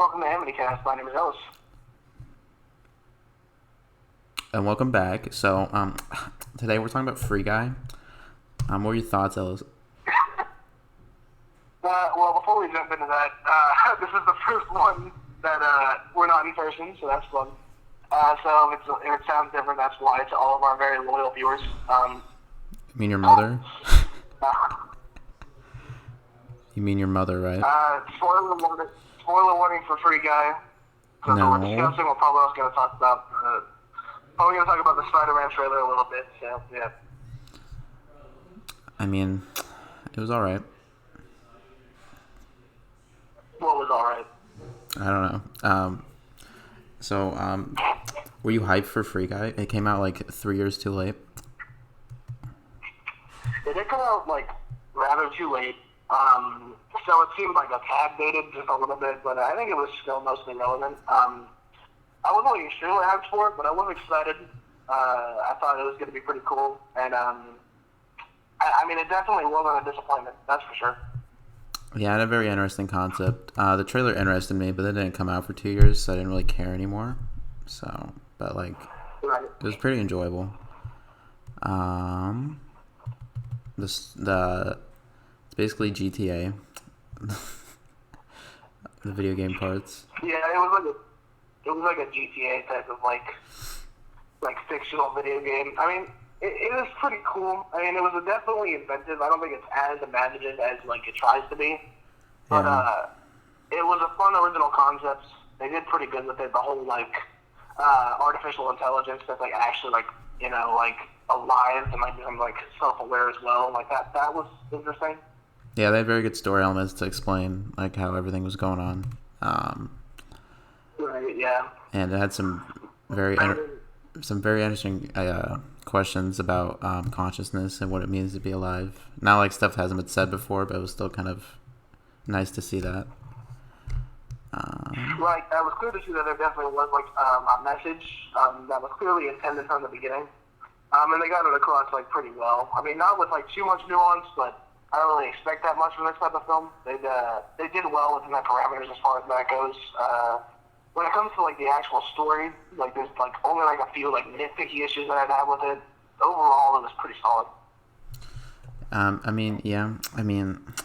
welcome to AmityCast. My name is Ellis. And welcome back. So, today we're talking about Free Guy. What are your thoughts, Ellis? Well, before we jump into that, this is the first one that we're not in person, so that's fun. So if it sounds different, that's why, to all of our very loyal viewers. You mean your mother? You mean your mother, right? Spoiler warning for Free Guy. So No. we're discussing, we're probably also going to talk about the Spider-Man trailer a little bit, so yeah. I mean, it was alright. What was alright? I don't know. Were you hyped for Free Guy? It came out like 3 years too late. It did come out rather too late. So it seemed like a tad dated just a little bit, but I think it was still mostly relevant. I wasn't extremely hyped for it, but I was excited. I thought it was going to be pretty cool, and I mean, it definitely wasn't a disappointment. That's for sure. Yeah, it had a very interesting concept. The trailer interested me, but it didn't come out for 2 years, so I didn't really care anymore. But Right. it was pretty enjoyable. It's basically GTA, the video game parts. Yeah, it was like a GTA type of like fictional video game. I mean, it was pretty cool. I mean, it was definitely inventive. I don't think it's as imaginative as it tries to be, but it was a fun original concept. They did pretty good with it. The whole artificial intelligence that's actually alive and become self-aware as well. That was interesting. Yeah, they had very good story elements to explain how everything was going on. Right. Yeah. And it had some very interesting questions about consciousness and what it means to be alive. Not stuff that hasn't been said before, but it was still kind of nice to see that. Right. That was clear to see that there definitely was a message that was clearly intended from the beginning, and they got it across pretty well. I mean, not with too much nuance, but I don't really expect that much from this type of film. They did well within their parameters as far as that goes. When it comes to the actual story, there's only a few nitpicky issues that I'd have with it. Overall, it was pretty solid.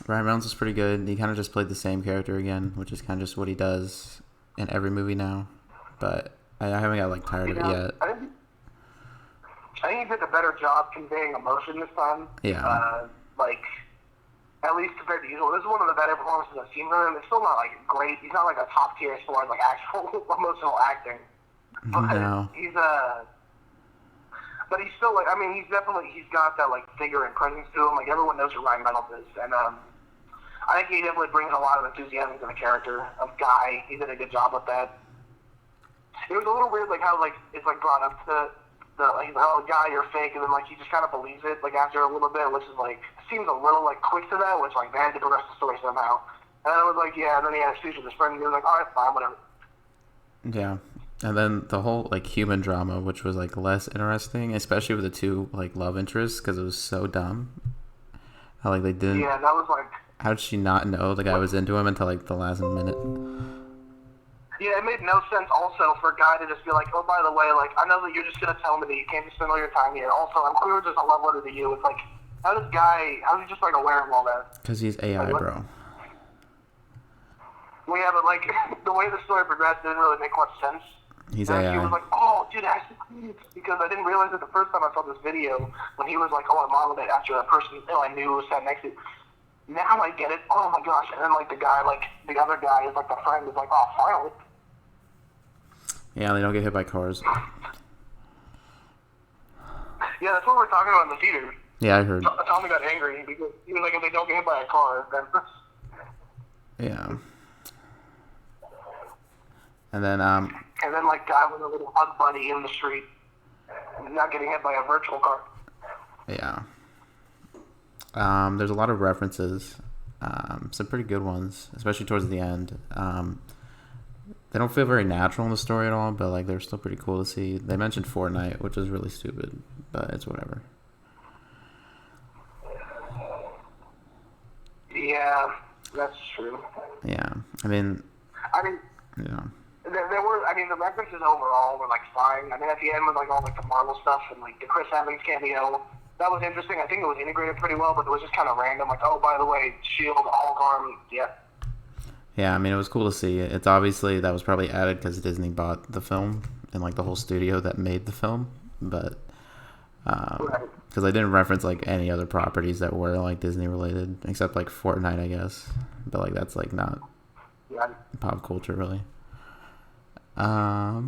Ryan Reynolds was pretty good. He kind of just played the same character again, which is kind of just what he does in every movie now. But I haven't got tired of it yet. I think he did a better job conveying emotion this time. Yeah. At least compared to usual. This is one of the better performances I've seen from him. It's still not great. He's not a top tier as far as actual emotional acting. But no. But he's still he's got that figure and presence to him. Everyone knows who Ryan Reynolds is, and I think he definitely brings a lot of enthusiasm to the character of Guy. He did a good job with that. It was a little weird how it's brought up to oh, Guy, you're fake, and then he just kind of believes it after a little bit, which is seems a little quick to that, which they had to progress the story somehow. And then I was yeah, and then he had a speech with his friend, and he was all right, fine, whatever. Yeah. And then the whole human drama, which was less interesting, especially with the two love interests, because it was so dumb. How they didn't. Yeah, that was How did she not know the guy was into him until the last minute? Yeah, it made no sense also for a guy to just be oh, by the way, I know that you're just going to tell me that you can't just spend all your time here. Also, I'm clearly just a love letter to you. It's how is he just aware of all that? Because he's AI, bro. Well, yeah, but the way the story progressed didn't really make much sense. He's and AI. He was oh, dude, because I didn't realize it the first time I saw this video when he was oh, I modeled it after a person I knew was sat next to. Now I get it. Oh my gosh! And then the guy, the other guy is the friend is oh, finally. Yeah, they don't get hit by cars. Yeah, that's what we're talking about in the theater. Yeah, I heard. Tommy got angry because he was if they don't get hit by a car, then. Yeah. And then guy with a little hug buddy in the street, not getting hit by a virtual car. Yeah. There's a lot of references, some pretty good ones, especially towards the end. They don't feel very natural in the story at all, but they're still pretty cool to see. They mentioned Fortnite, which is really stupid, but it's whatever. Yeah, that's true. Yeah, I mean, Yeah. There were, I mean, the references overall were, like, fine. I mean, at the end with, like, all, like, the Marvel stuff and, like, the Chris Evans cameo, that was interesting. I think it was integrated pretty well, but it was just kind of random. Like, oh, by the way, S.H.I.E.L.D., Hulk arm, yeah. Yeah, I mean, it was cool to see. It's obviously, that was probably added because Disney bought the film and, like, the whole studio that made the film. But, because I didn't reference, like, any other properties that were, like, Disney-related, except, like, Fortnite, I guess. But, like, that's, like, not pop culture, really. A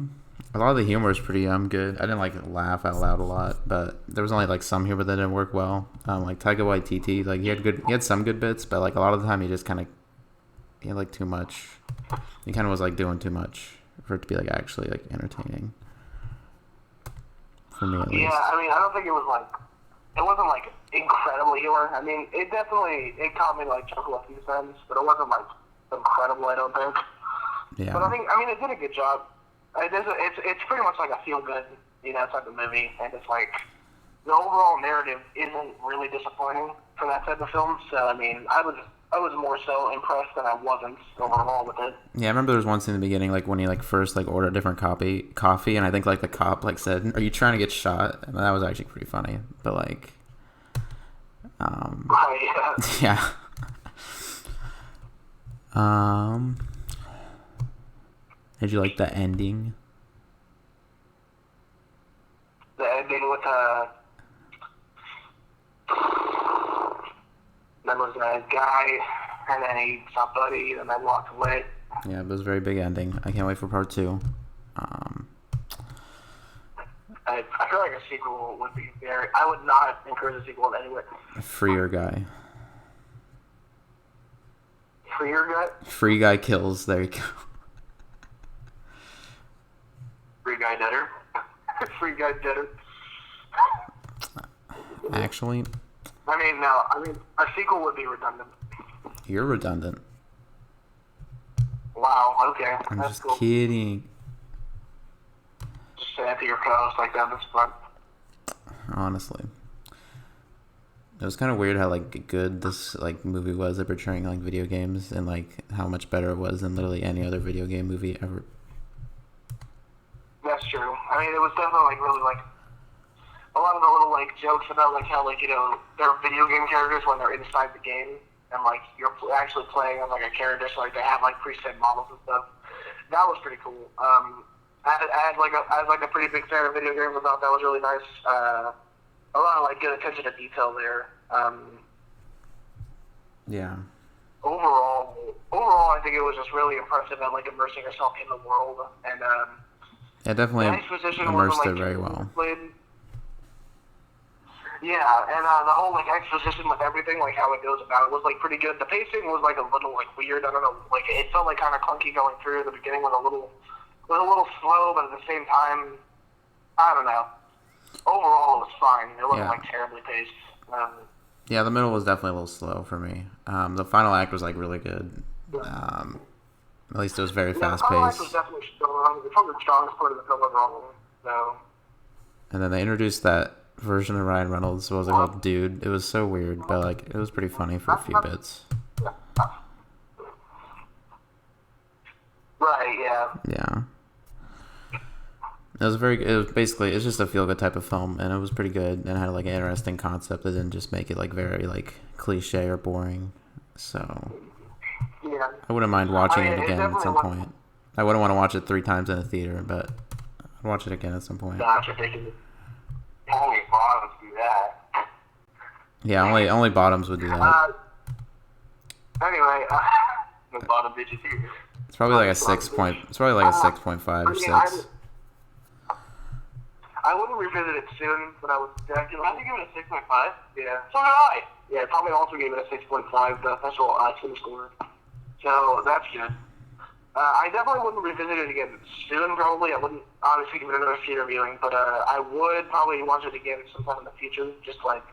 lot of the humor is pretty good. I didn't like laugh out loud a lot, but there was only like some humor that didn't work well. Like Taika Waititi, like he had some good bits, but like a lot of the time he just kind of he had like too much. He kind of was like doing too much for it to be like actually like entertaining. For me at least. Yeah, I mean, I don't think it wasn't like incredible humor. I mean, it caught me like chuckle a few times, but it wasn't like incredible. I don't think. Yeah. But I mean, it did a good job. It's pretty much like a feel-good, type of movie, and it's like the overall narrative isn't really disappointing for that type of film. So I mean, I was more so impressed than I wasn't overall with it. Yeah, I remember there was one scene in the beginning, like when he like first like ordered a different coffee, and I think like the cop like said, "Are you trying to get shot?" And that was actually pretty funny. But like, yeah. Did you like the ending? The ending with there was a guy, and then he saw Buddy, and then walked away. Yeah, it was a very big ending. I can't wait for part 2. I feel like a sequel would be very. I would not encourage a sequel anyway. Free your guy. Free your guy? Free guy kills. There you go. Free guy deader. Free guy deader. Actually. I mean, no. I mean, a sequel would be redundant. You're redundant. Wow. Okay. I'm That's just cool. kidding. Just say it to your co-host like that. That's fun. Honestly. It was kind of weird how like good this like movie was at portraying like video games and like how much better it was than literally any other video game movie ever. That's true. I mean, it was definitely like really like a lot of the little like jokes about like how like they're video game characters when they're inside the game and like you're actually playing as like a character, so like they have like preset models and stuff. That was pretty cool. As like a pretty big fan of video games, I thought that was really nice. A lot of like good attention to detail there. Yeah. Overall, I think it was just really impressive at like immersing yourself in the world, and Yeah, definitely immersed it very well. Yeah, and the whole like exposition with everything, like how it goes about it, was like pretty good. The pacing was like a little like weird. I don't know, like it felt like kind of clunky going through. The beginning was a little slow, but at the same time, I don't know. Overall, it was fine. It wasn't like terribly paced. Yeah, the middle was definitely a little slow for me. The final act was like really good. At least it was very fast paced. The final act was definitely strong. It's probably the strongest part of the film overall. So. And then they introduced that version of Ryan Reynolds. What was it called? Dude. It was so weird, but like it was pretty funny for a few bits. Right. Yeah. Yeah. It was basically, it's just a feel-good type of film, and it was pretty good, and it had like an interesting concept that didn't just make it like very like cliche or boring. So Yeah. I wouldn't mind watching it again at some point. I wouldn't want to watch it 3 times in a theater, but I'd watch it again at some point. That's ridiculous. Only bottoms do that. Yeah, only bottoms would do that. Anyway, the bottom bitches here. It's probably like a 6.5 or 6. I wouldn't revisit it soon, but I would definitely. I think give it a 6.5. Yeah. So did I. Yeah, probably also gave it a 6.5. The official film score. So that's good. I definitely wouldn't revisit it again soon. Probably, I wouldn't obviously give it another theater viewing, but I would probably watch it again sometime in the future. Just like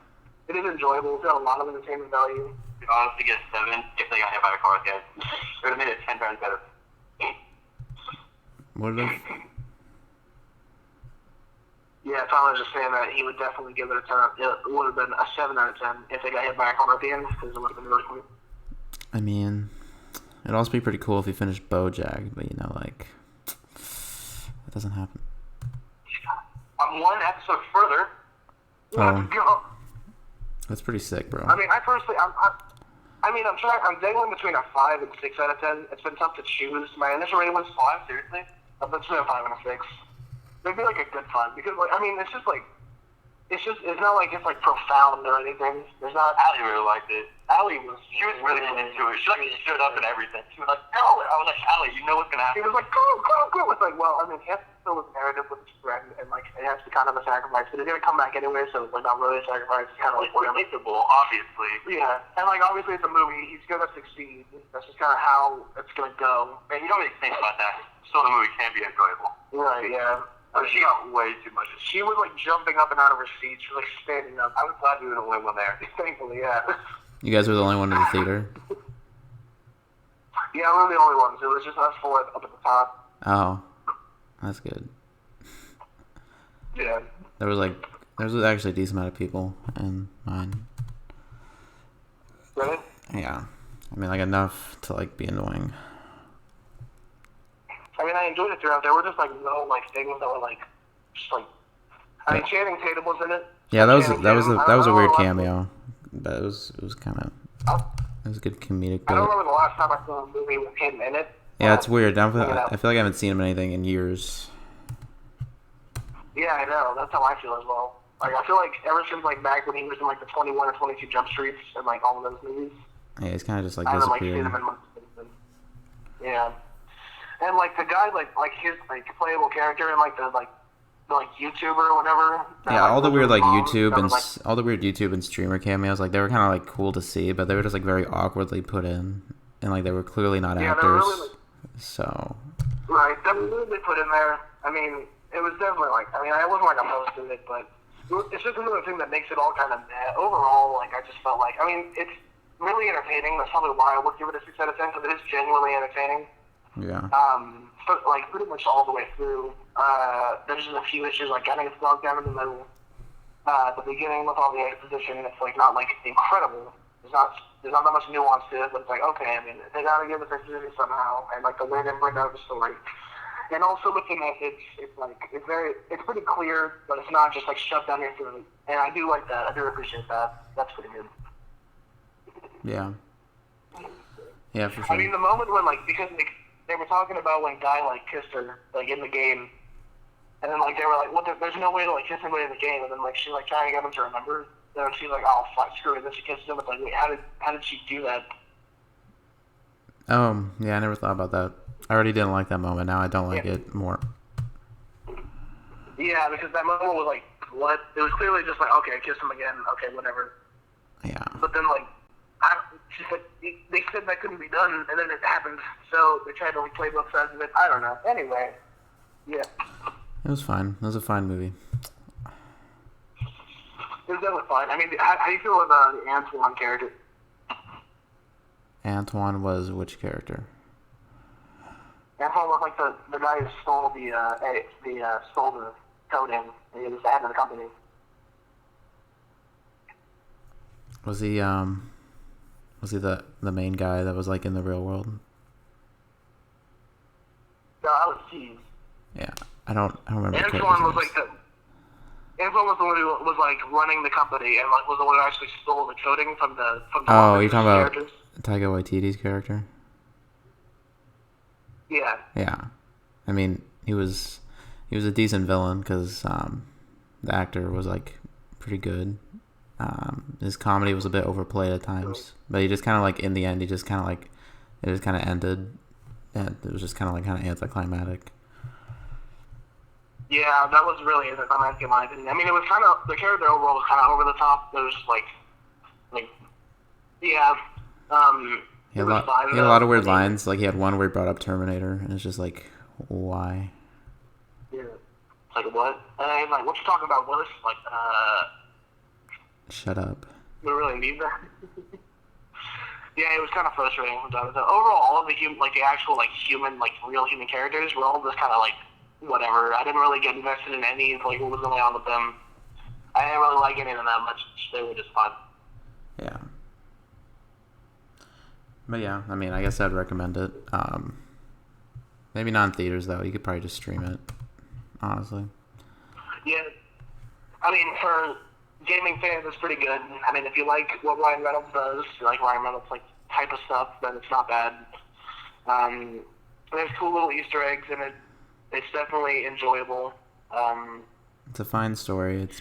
it is enjoyable. It's got a lot of entertainment value. I'd honestly get 7 if they got hit by a car again. It would have made it 10 times better. What did they? Yeah, Tyler was just saying that he would definitely give it a 10. It would have been a 7 out of 10 if they got hit by a car at the end, because it would have been really cool. I mean, It'd also be pretty cool if he finished BoJack, but you know, like, that doesn't happen. I'm one episode further. Let's go. That's pretty sick, bro. I mean, I'm trying. I'm dangling between a 5 and 6 out of 10. It's been tough to choose. My initial rating was 5. Seriously, I'm between a 5 and a 6. It'd be like a good fun because, like, I mean, it's just like. It's not like it's like profound or anything. There's not. Allie really liked it. She was really into it. She like stood up and everything. She was like, no. I was like, Allie, you know what's gonna happen. She was like, go. It's like, well, I mean, he has to fill his narrative with his friend, and like, it has to be kind of a sacrifice. But he's gonna come back anyway, so it's like not really a sacrifice. It's kind of like relatable, obviously. Yeah, and like obviously it's a movie. He's gonna succeed. That's just kind of how it's gonna go. Man, you don't really think about that. So the movie can be enjoyable. Right. Yeah. She got way too much. She was like jumping up and out of her seat. She was like standing up. I was glad we were the only one there. Thankfully, yeah. You guys were the only one in the theater? Yeah, we were the only ones. It was just us 4 up at the top. Oh, that's good. Yeah. There was actually a decent amount of people in mine. Really? Yeah. I mean, like, enough to, like, be annoying. I mean, I enjoyed it throughout. There were just like no like things that were like, just like. I mean, Channing Tatum was in it. Yeah, that was a weird cameo, but it was kind of it was a good comedic. I don't remember the last time I saw a movie with him in it. Yeah, it's weird. I feel like I haven't seen him in anything in years. Yeah, I know. That's how I feel as well. Like, I feel like ever since like back when he was in like the 21 or 22 Jump Streets and like all of those movies. Yeah, he's kind of just like I haven't like seen disappeared. him in months. Yeah. And like the guy, like his like playable character and like the YouTuber or whatever. Yeah, all the weird like YouTube and like, all the weird YouTube and streamer cameos, like they were kind of like cool to see, but they were just like very awkwardly put in, and like they were clearly not actors. Really, so. Right, they really put in there. I mean, it was definitely like. I mean, I wasn't like opposed to it, but it's just another thing that makes it all kind of meh. Overall, like I just felt like. I mean, it's really entertaining. That's probably why I would give it a 6 out of 10 because it is genuinely entertaining. Yeah. But like pretty much all the way through. There's just a few issues like getting it bogged down in the middle. The beginning with all the exposition, it's like not like incredible. There's not that much nuance to it, but it's like okay. I mean, they gotta give us exposition somehow, and like the way they bring out the story. And also with the message, it's like it's pretty clear, but it's not just like shoved down your throat. And I do like that. I do appreciate that. That's pretty good. Yeah. Yeah, for sure. I mean, the moment when like because they were talking about when Guy like kissed her like in the game, and then like they were like, "Well, there's no way to like kiss anybody in the game," and then like she's like trying to get him to remember. Then she's like, "Oh fuck, screw it." Then she kisses him. It's like, wait, how did she do that? Yeah, I never thought about that. I already didn't like that moment. Now I don't like it more. Yeah, because that moment was like, what? It was clearly just like, okay, kiss him again. Okay, whatever. Yeah. But then like, she said they said that couldn't be done, and then it happened. So they tried to like play both sides of it. I don't know. Anyway, yeah. It was fine. It was a fine movie. It was definitely fine. I mean, how do you feel about the Antoine character? Antoine was which character? Antoine was like the guy who stole stole the coding. And he was the head of the company. Was he the main guy that was like in the real world? No, that was Steve. Yeah, I don't remember. Antoine was like Antoine was the one who was like running the company and like was the one who actually stole the coding from the. Oh, you're talking about Taika Waititi's character? Yeah. Yeah, I mean he was a decent villain because the actor was like pretty good. His comedy was a bit overplayed at times, but he just kind of like in the end it just kind of ended, and it was just kind of anticlimactic. Yeah, that was really anticlimactic in my opinion. I mean, it was kind of the character overall was kind of over the top. There was yeah. He had a lot of weird lines. Like he had one where he brought up Terminator, and it's just like, why? Yeah. It's like what? And he's like, what you talking about, Willis? Like, shut up. We really need that. Yeah, it was kind of frustrating sometimes. Overall, all of the actual human, real human characters were all just kind of whatever. I didn't really get invested in any what was going on with them. I didn't really like any of them that much. They were just fun. Yeah. But yeah, I mean, I guess I'd recommend it. Maybe not in theaters though. You could probably just stream it. Honestly. Yeah. I mean, for gaming fans, it's pretty good. I mean, if you like what Ryan Reynolds does, if you like Ryan Reynolds like type of stuff, then it's not bad. There's cool little Easter eggs in it. It's definitely enjoyable. It's a fine story. It's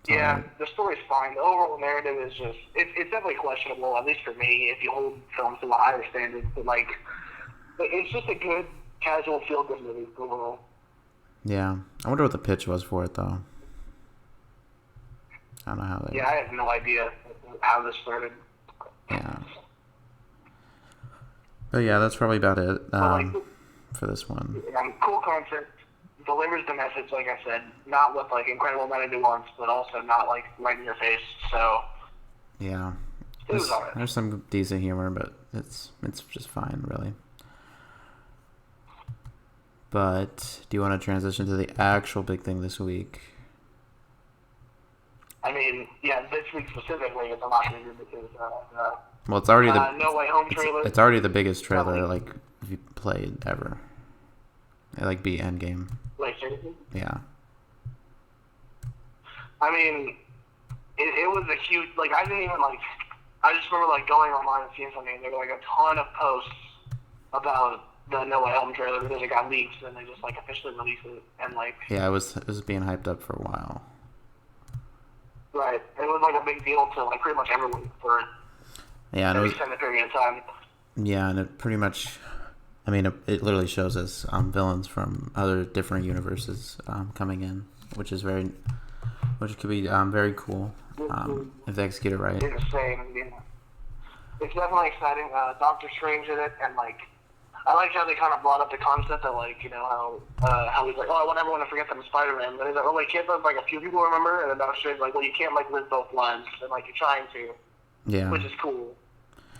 yeah, the story's fine. The overall narrative is just it's definitely questionable, at least for me, if you hold films to a higher standard. But like, it's just a good casual feel good movie overall. Yeah, I wonder what the pitch was for it though. I don't know how they. Yeah, I have no idea how this started. Yeah. But yeah, that's probably about it for this one. Cool concept. Delivers the message, like I said, not with like incredible amount of nuance, but also not like right in your face. So yeah, it was alright. There's some decent humor, but it's just fine, really. But do you want to transition to the actual big thing this week? I mean, yeah, this week specifically is a lot bigger because well, it's already the No Way Home trailer. It's already the biggest trailer like you played ever. It like beat Endgame. Like seriously? Yeah. I mean, it was a huge like I didn't even like. I just remember like going online and seeing something. And there were like a ton of posts about the No Way Home trailer because it got leaked and they just like officially released it and like. Yeah, it was being hyped up for a while. Right. It was like a big deal to like pretty much everyone for an extended period of time. Yeah, and it pretty much, I mean, it literally shows us villains from other different universes coming in, which could be very cool if they execute it right. It's insane. Yeah. It's definitely exciting. Doctor Strange in it, and like I like how they kind of brought up the concept of like how he's like, oh, I want everyone to forget that I'm Spider-Man, but he's like, oh, like can't like a few people remember? And then Doctor Strange like, well, you can't like live both lives, and like you're trying to, which is cool.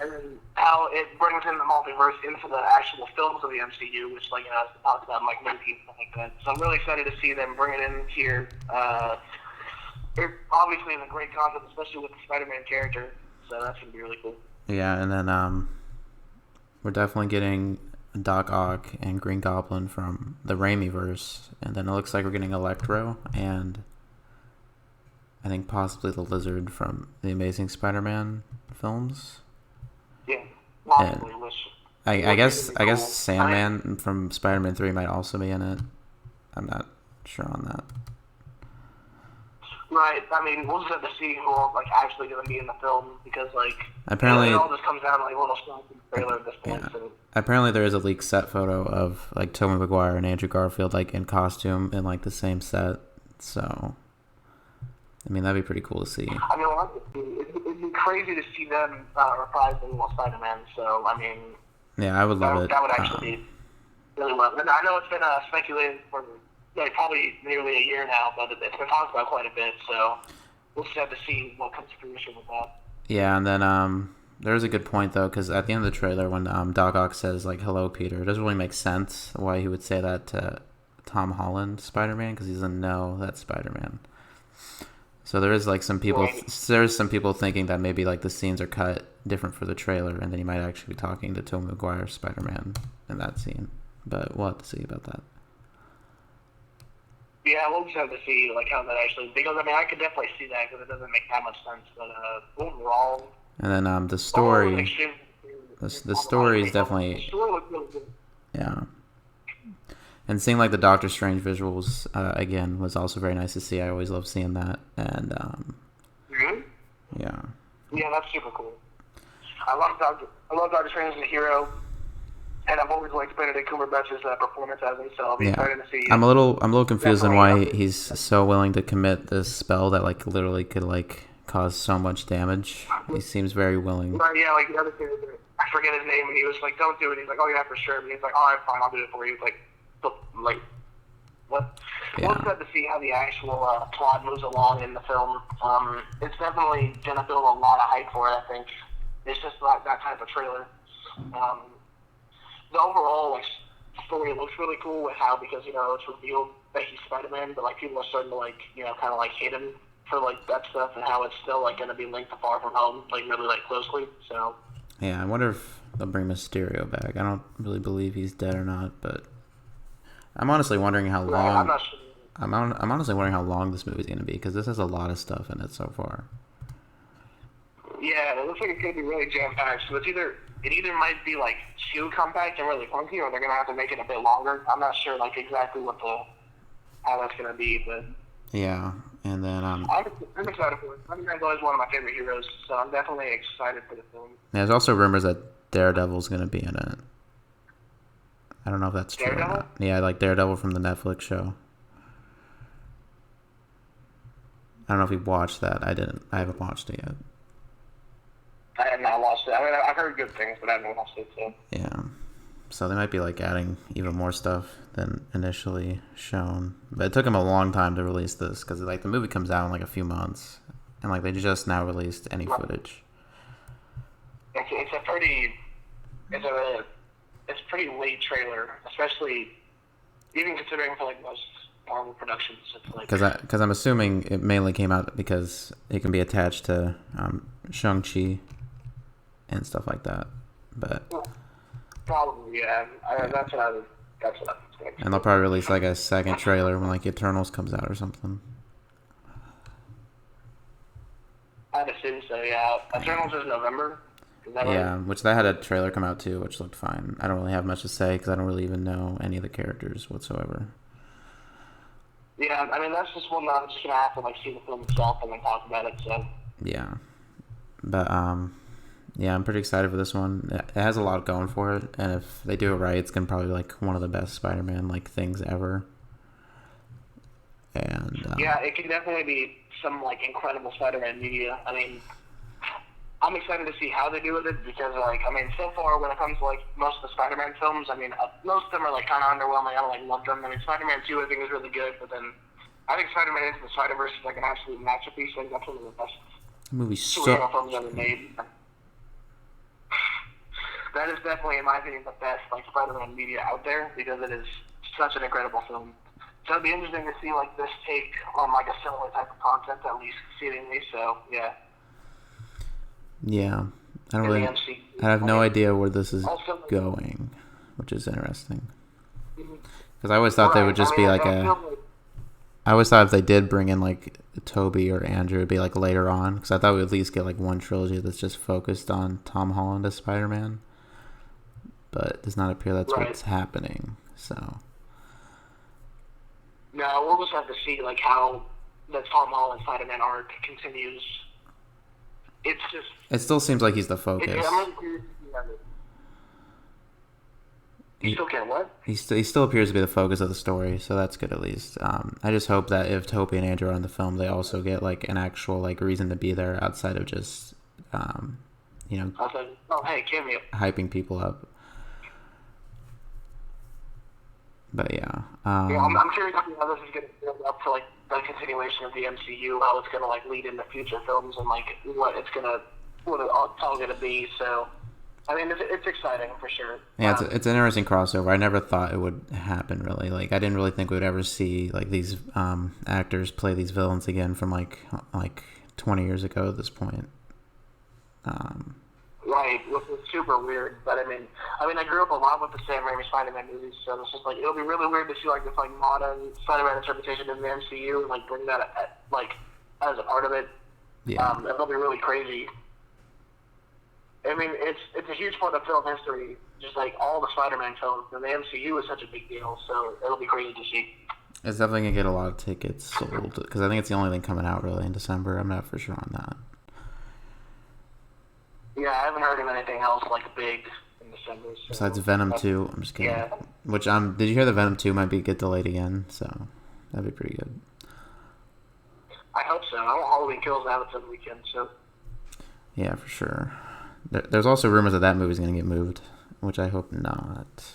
And then how it brings in the multiverse into the actual films of the MCU, which like has talked about like movies and stuff like that. So I'm really excited to see them bring it in here. It obviously is a great concept, especially with the Spider-Man character. So that's gonna be really cool. Yeah, and then we're definitely getting Doc Ock and Green Goblin from the Raimi-verse, and then it looks like we're getting Electro and I think possibly the Lizard from the Amazing Spider-Man films. Yeah, possibly. I guess Sandman from Spider-Man 3 might also be in it. I'm not sure on that. Right. I mean, we'll just have to see who like actually going to be in the film because like apparently it all just comes down like little stuff in the trailer at this point. Yeah. So. Apparently there is a leaked set photo of like Tobey Maguire and Andrew Garfield like in costume in like the same set. So I mean that'd be pretty cool to see. I mean, it'd be crazy to see them reprise the little Spider-Man. So I mean, yeah, I would love it. That would actually be really well. And I know it's been speculated for. Like probably nearly a year now, but it's been talked about quite a bit, so we'll just have to see what comes to fruition with that. Yeah, and then there's a good point though, because at the end of the trailer, when Doc Ock says like "Hello, Peter," it doesn't really make sense why he would say that to Tom Holland Spider-Man, because he doesn't know that's Spider-Man. So there is like some people, there's some people thinking that maybe like the scenes are cut different for the trailer, and then he might actually be talking to Tobey Maguire Spider-Man in that scene. But we'll have to see about that. Yeah, we'll just have to see like how that actually. Because I mean, I could definitely see that because it doesn't make that much sense. But overall. And then the story. The story is definitely. The story looks really good. Yeah. And seeing like the Doctor Strange visuals again was also very nice to see. I always love seeing that, and yeah. Yeah, that's super cool. I love Doctor Strange as a hero. And I've always liked Benedict Cumberbatch's performance as him, so I'll be excited to see. I'm a little confused on why he's so willing to commit this spell that like literally could like cause so much damage. He seems very willing. But yeah, like the other thing, I forget his name, and he was like, "Don't do it." He's like, "Oh yeah, for sure." But he's like, "All right, fine, I'll do it for you." Like what? Yeah. We'll just have to see how the actual plot moves along in the film. It's definitely gonna build a lot of hype for it. I think it's just like that type of trailer. The overall like story looks really cool with how because it's revealed that he's Spider-Man, but like people are starting to like kind of like hate him for like that stuff and how it's still like going to be linked to Far From Home, like really like closely. So Yeah, I wonder if they'll bring Mysterio back. I don't really believe he's dead or not, but I'm honestly wondering how long. I'm not sure. I'm honestly wondering how long this movie's gonna be because this has a lot of stuff in it so far. Yeah, it looks like it's gonna be really jam packed. So it either might be like too compact and really funky, or they're gonna have to make it a bit longer. I'm not sure like exactly how that's gonna be, but Yeah, and then I'm excited for it. Spider-Man's always one of my favorite heroes, so I'm definitely excited for the film. there's also rumors that Daredevil's gonna be in it. I don't know if that's true Daredevil? or not. Yeah, like Daredevil from the Netflix show. I don't know if you watched that. I didn't. I haven't watched it yet. I have not watched it. I mean, I've heard good things, but I haven't watched it, so. Yeah. So they might be like adding even more stuff than initially shown. But it took them a long time to release this because like the movie comes out in like a few months, and like they just now released any footage. It's a pretty late trailer, especially even considering for like most Marvel productions. It's like Because I'm assuming it mainly came out because it can be attached to Shang-Chi and stuff like that. But probably yeah. That's what I was thinking. and they'll probably release like a second trailer when like Eternals comes out or something. I'd assume so. Yeah, Eternals is November. Is that Yeah, right? which they had a trailer come out too, which looked fine. I don't really have much to say because I don't really even know any of the characters whatsoever. Yeah, I mean that's just one that I'm just gonna have to like see the film itself and then talk about it. So Yeah, but yeah, I'm pretty excited for this one. It has a lot going for it, and if they do it right, it's gonna probably be like one of the best Spider-Man like things ever. And yeah, it can definitely be some like incredible Spider-Man media. I mean, I'm excited to see how they do with it because like I mean, so far when it comes to like most of the Spider-Man films, I mean most of them are like kind of underwhelming. I don't like love them. I mean, Spider-Man 2 I think is really good, but then I think Spider-Man Into the Spider-Verse is like an absolute masterpiece. I think that's one of the best the movie superhero films ever made. That is definitely, in my opinion, the best like Spider-Man media out there because it is such an incredible film. So it'd be interesting to see like this take on like a similar type of content, at least seemingly. So yeah. Yeah, I don't In really. the MCU. I have no idea where this is Also- going, which is interesting. Because I always thought they would just be like I a. feel like- I always thought if they did bring in like Toby or Andrew, it'd be like later on. Because I thought we'd at least get like one trilogy that's just focused on Tom Holland as Spider-Man. But it does not appear that's Right. what's happening. So No, we'll just have to see like how the Tom Holland Spider-Man arc continues. It's just. it still seems like he's the I'm focus. really curious to see how it. You still can't what? He still appears to be the focus of the story, so that's good at least. I just hope that if Toby and Andrew are in the film, they also get like an actual like reason to be there outside of just, you know, I was like, oh hey, cameo. hyping people up. But yeah, Yeah, I'm curious to see how this is going to build up to like the continuation of the MCU, how it's going to like lead into future films, and like what it's all going to be. So, I mean, it's exciting for sure. yeah, it's an interesting crossover. I never thought it would happen really. Like I didn't really think we would ever see like these actors play these villains again from like 20 years ago at this point. Right, which is super weird. But I mean, I grew up a lot with the Sam Raimi Spider-Man movies, so it's just like it'll be really weird to see like this like modern Spider-Man interpretation in the MCU and like bring that like as a part of it. Yeah. It'll be really crazy. I mean, it's a huge part of film history. Just like all the Spider-Man films, and the MCU is such a big deal, so it'll be crazy to see. It's definitely gonna get a lot of tickets sold because I think it's the only thing coming out really in December. I'm not for sure on that. Yeah, I haven't heard of anything else like big in December. So Besides Venom 2, I'm just kidding. Yeah. Which did you hear that Venom 2 might get delayed again? So that'd be pretty good. I hope so. I want Halloween Kills to have its own weekend, so. Yeah, for sure. There's also rumors that movie's gonna get moved, which I hope not.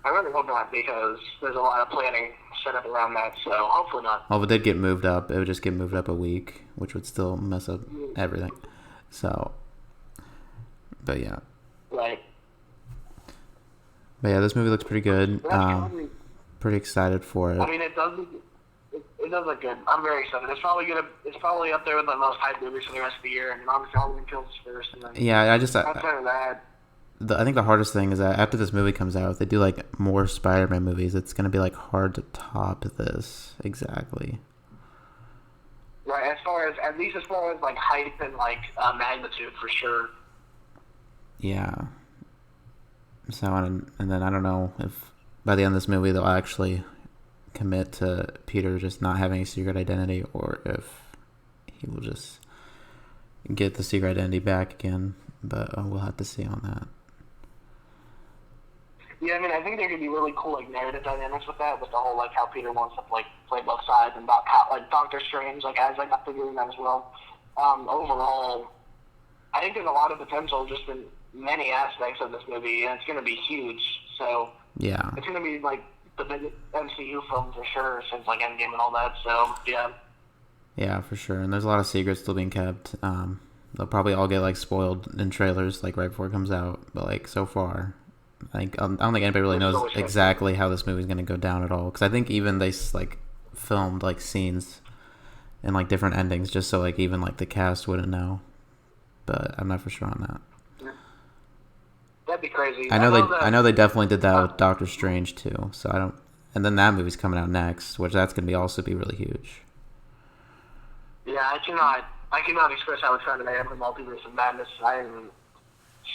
I really hope not because there's a lot of planning set up around that, so hopefully not. Well, if it did get moved up, it would just get moved up a week, which would still mess up everything. So, but yeah. Right. But yeah, this movie looks pretty good. That's probably- Pretty excited for it. I mean, it It does look good. I'm very excited. It's probably up there with the most hyped movies for the rest of the year. And obviously Halloween Kills first. And then Yeah, outside of that, I think the hardest thing is that after this movie comes out, if they do like more Spider-Man movies, it's gonna be like hard to top this exactly. right? At least as far as like hype and like magnitude for sure. Yeah. So and then I don't know if by the end of this movie they'll actually commit to Peter just not having a secret identity, or if he will just get the secret identity back again. But we'll have to see on that. Yeah, I mean, I think there could be really cool like narrative dynamics with that, with the whole like how Peter wants to like play both sides, and about how like Doctor Strange like as like a figure in that as well. Overall, I think there's a lot of potential just in many aspects of this movie, and it's going to be huge. So Yeah. it's going to be like the biggest MCU film for sure since like Endgame and all that. So yeah. Yeah, for sure. And there's a lot of secrets still being kept. They'll probably all get like spoiled in trailers like right before it comes out. But like so far, like I don't think anybody really knows exactly how this movie's gonna go down at all. Because I think even they like filmed like scenes and like different endings just so like even like the cast wouldn't know. But I'm not for sure on that. That'd be crazy. I know they definitely did that with Doctor Strange too. So I don't. And then that movie's coming out next, which that's gonna be also be really huge. Yeah, I cannot express how excited I am for Multiverse of Madness. I am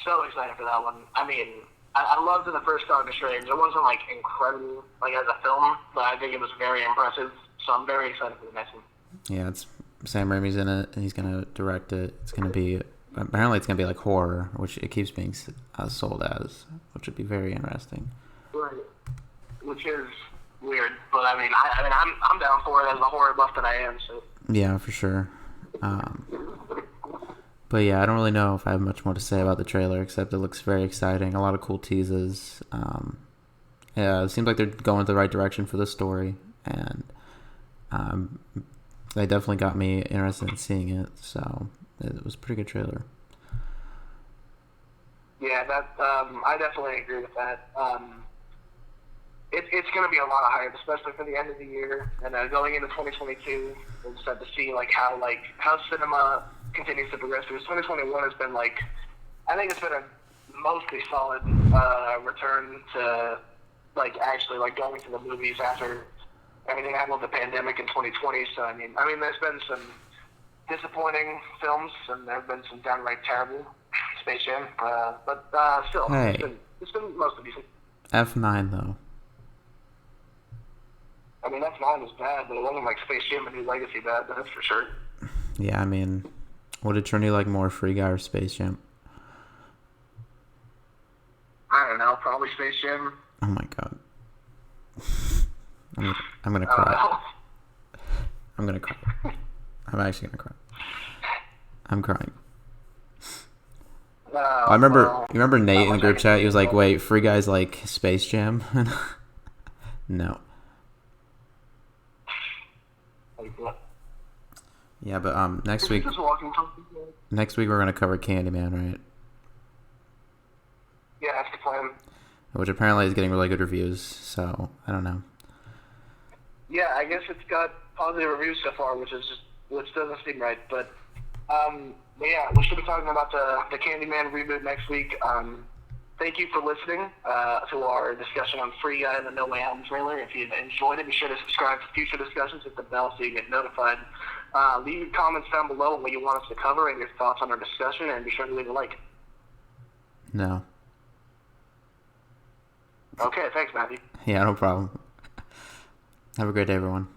so excited for that one. I mean, I loved the first Doctor Strange. It wasn't like incredible like as a film, but I think it was very impressive. So I'm very excited for the next one. Yeah, it's Sam Raimi's in it, and he's gonna direct it. It's gonna be apparently like horror, which it keeps being sold as, which would be very interesting. Right. Which is weird, but I mean, I'm down for it as a horror buff that I am. So. Yeah, for sure. But yeah, I don't really know if I have much more to say about the trailer, except it looks very exciting. A lot of cool teases. Yeah, it seems like they're going the right direction for the story, and they definitely got me interested in seeing it. So it was a pretty good trailer. Yeah, I definitely agree with that. It's going to be a lot of hype, especially for the end of the year, and going into 2022, we'll start to see how cinema continues to progress. Because 2021 has been I think it's been a mostly solid return to actually going to the movies after everything happened with the pandemic in 2020. So I mean, there's been some disappointing films, and there have been some downright terrible. Space Jam, but still, hey, it's been mostly decent. F9 though. I mean, F9 was bad, but it wasn't like Space Jam: A New Legacy bad. That's for sure. Yeah, I mean, what did Trinity like more, Free Guy or Space Jam? I don't know, probably Space Jam. Oh my god, I'm gonna cry. I'm gonna cry. I'm actually gonna cry. I'm crying. I remember. You remember Nate in the group chat? He was like, "Wait, Free Guy's like Space Jam?" No. Yeah, but next week we're gonna cover Candyman, right? Yeah, that's the plan. Which apparently is getting really good reviews. So I don't know. Yeah, I guess it's got positive reviews so far, which doesn't seem right. But yeah, we should be talking about the Candyman reboot next week. Thank you for listening to our discussion on Free Guy and the No Way Home trailer. If you enjoyed it, be sure to subscribe to future discussions, hit the bell so you get notified. Leave your comments down below what you want us to cover and your thoughts on our discussion, and be sure to leave a like. No. Okay, thanks, Matthew. Yeah, no problem. Have a great day, everyone.